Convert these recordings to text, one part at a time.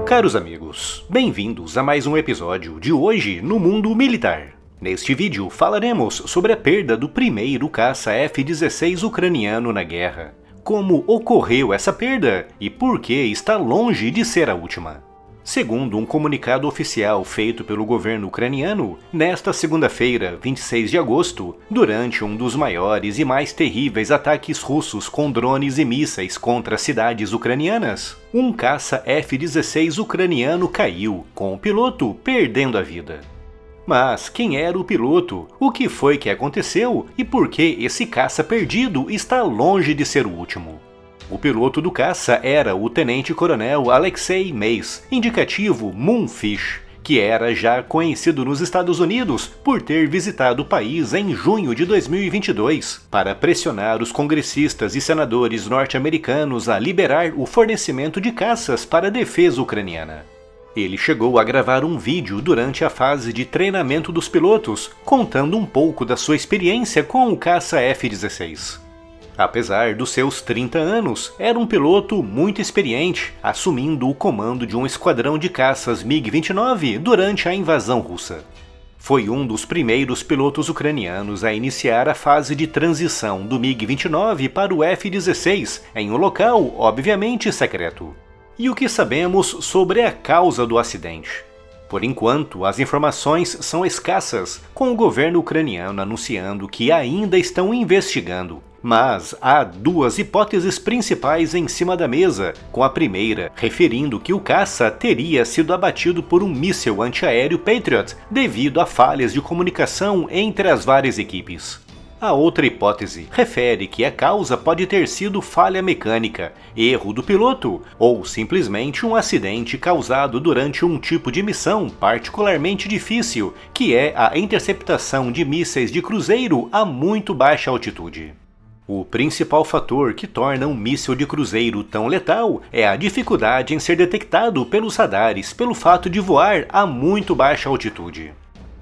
Caros amigos, bem-vindos a mais um episódio de Hoje no Mundo Militar. Neste vídeo falaremos sobre a perda do primeiro caça F-16 ucraniano na guerra, como ocorreu essa perda e por que está longe de ser a última. Segundo um comunicado oficial feito pelo governo ucraniano, nesta segunda-feira, 26 de agosto, durante um dos maiores e mais terríveis ataques russos com drones e mísseis contra cidades ucranianas, um caça F-16 ucraniano caiu, com o piloto perdendo a vida. Mas quem era o piloto? O que foi que aconteceu? E por que esse caça perdido está longe de ser o último? O piloto do caça era o tenente-coronel Alexei Mays, indicativo Moonfish, que era já conhecido nos Estados Unidos por ter visitado o país em junho de 2022 para pressionar os congressistas e senadores norte-americanos a liberar o fornecimento de caças para a defesa ucraniana. Ele chegou a gravar um vídeo durante a fase de treinamento dos pilotos, contando um pouco da sua experiência com o caça F-16. Apesar dos seus 30 anos, era um piloto muito experiente, assumindo o comando de um esquadrão de caças MiG-29 durante a invasão russa. Foi um dos primeiros pilotos ucranianos a iniciar a fase de transição do MiG-29 para o F-16, em um local obviamente secreto. E o que sabemos sobre a causa do acidente? Por enquanto, as informações são escassas, com o governo ucraniano anunciando que ainda estão investigando. Mas há duas hipóteses principais em cima da mesa, com a primeira referindo que o caça teria sido abatido por um míssil antiaéreo Patriot devido a falhas de comunicação entre as várias equipes. A outra hipótese refere que a causa pode ter sido falha mecânica, erro do piloto ou simplesmente um acidente causado durante um tipo de missão particularmente difícil, que é a interceptação de mísseis de cruzeiro a muito baixa altitude. O principal fator que torna um míssil de cruzeiro tão letal é a dificuldade em ser detectado pelos radares pelo fato de voar a muito baixa altitude.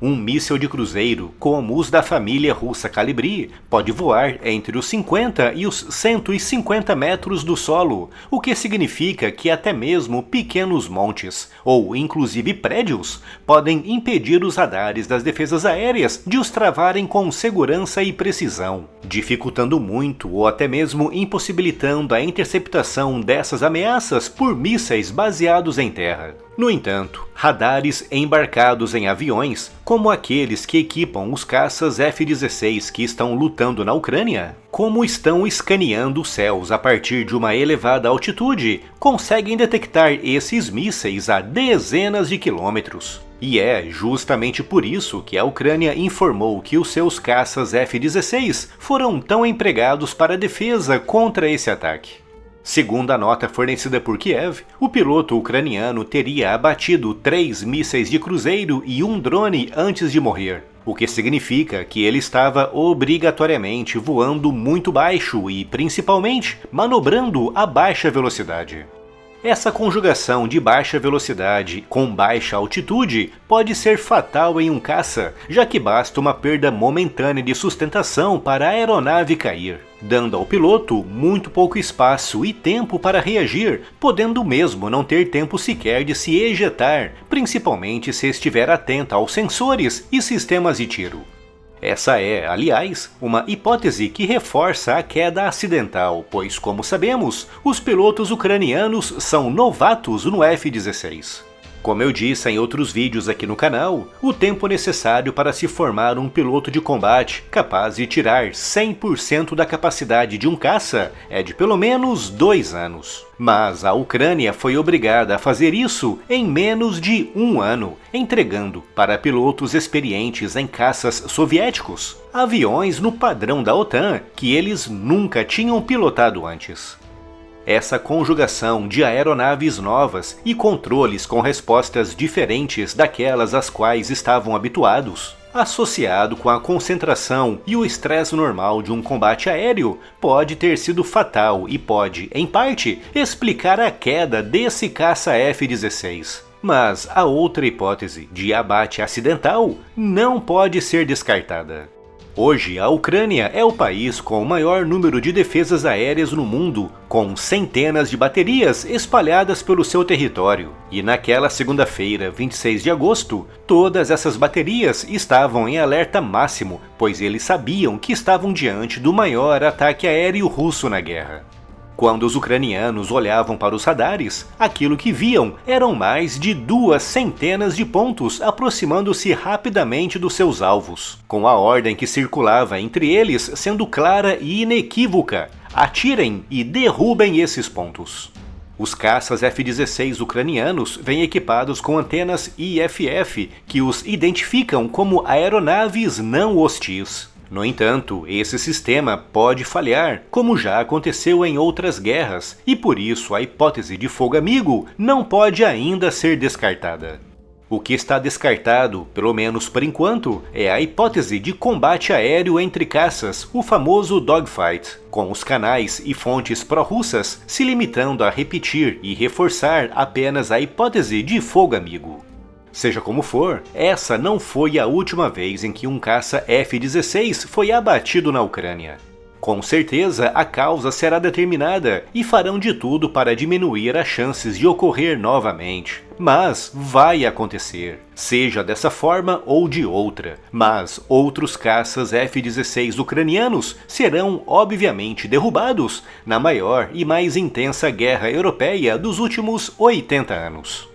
Um míssil de cruzeiro, como os da família russa Kalibri, pode voar entre os 50 e os 150 metros do solo, o que significa que até mesmo pequenos montes, ou inclusive prédios, podem impedir os radares das defesas aéreas de os travarem com segurança e precisão, dificultando muito ou até mesmo impossibilitando a interceptação dessas ameaças por mísseis baseados em terra. No entanto, radares embarcados em aviões, como aqueles que equipam os caças F-16 que estão lutando na Ucrânia, como estão escaneando os céus a partir de uma elevada altitude, conseguem detectar esses mísseis a dezenas de quilômetros. E é justamente por isso que a Ucrânia informou que os seus caças F-16 foram tão empregados para a defesa contra esse ataque. Segundo a nota fornecida por Kiev, o piloto ucraniano teria abatido 3 mísseis de cruzeiro e um drone antes de morrer, o que significa que ele estava obrigatoriamente voando muito baixo e, principalmente, manobrando a baixa velocidade. Essa conjugação de baixa velocidade com baixa altitude pode ser fatal em um caça, já que basta uma perda momentânea de sustentação para a aeronave cair, dando ao piloto muito pouco espaço e tempo para reagir, podendo mesmo não ter tempo sequer de se ejetar, principalmente se estiver atento aos sensores e sistemas de tiro. Essa é, aliás, uma hipótese que reforça a queda acidental, pois, como sabemos, os pilotos ucranianos são novatos no F-16. Como eu disse em outros vídeos aqui no canal, o tempo necessário para se formar um piloto de combate capaz de tirar 100% da capacidade de um caça é de pelo menos 2 anos. Mas a Ucrânia foi obrigada a fazer isso em menos de 1 ano, entregando para pilotos experientes em caças soviéticos aviões no padrão da OTAN que eles nunca tinham pilotado antes. Essa conjugação de aeronaves novas e controles com respostas diferentes daquelas às quais estavam habituados, associado com a concentração e o estresse normal de um combate aéreo, pode ter sido fatal e pode, em parte, explicar a queda desse caça F-16. Mas a outra hipótese de abate acidental não pode ser descartada. Hoje, a Ucrânia é o país com o maior número de defesas aéreas no mundo, com centenas de baterias espalhadas pelo seu território. E naquela segunda-feira, 26 de agosto, todas essas baterias estavam em alerta máximo, pois eles sabiam que estavam diante do maior ataque aéreo russo na guerra. Quando os ucranianos olhavam para os radares, aquilo que viam eram mais de 200 de pontos aproximando-se rapidamente dos seus alvos, com a ordem que circulava entre eles sendo clara e inequívoca: atirem e derrubem esses pontos. Os caças F-16 ucranianos vêm equipados com antenas IFF que os identificam como aeronaves não hostis. No entanto, esse sistema pode falhar, como já aconteceu em outras guerras, e por isso a hipótese de fogo amigo não pode ainda ser descartada. O que está descartado, pelo menos por enquanto, é a hipótese de combate aéreo entre caças, o famoso dogfight, com os canais e fontes pró-russas se limitando a repetir e reforçar apenas a hipótese de fogo amigo. Seja como for, essa não foi a última vez em que um caça F-16 foi abatido na Ucrânia. Com certeza, a causa será determinada e farão de tudo para diminuir as chances de ocorrer novamente. Mas vai acontecer, seja dessa forma ou de outra. Mas outros caças F-16 ucranianos serão obviamente derrubados na maior e mais intensa guerra europeia dos últimos 80 anos.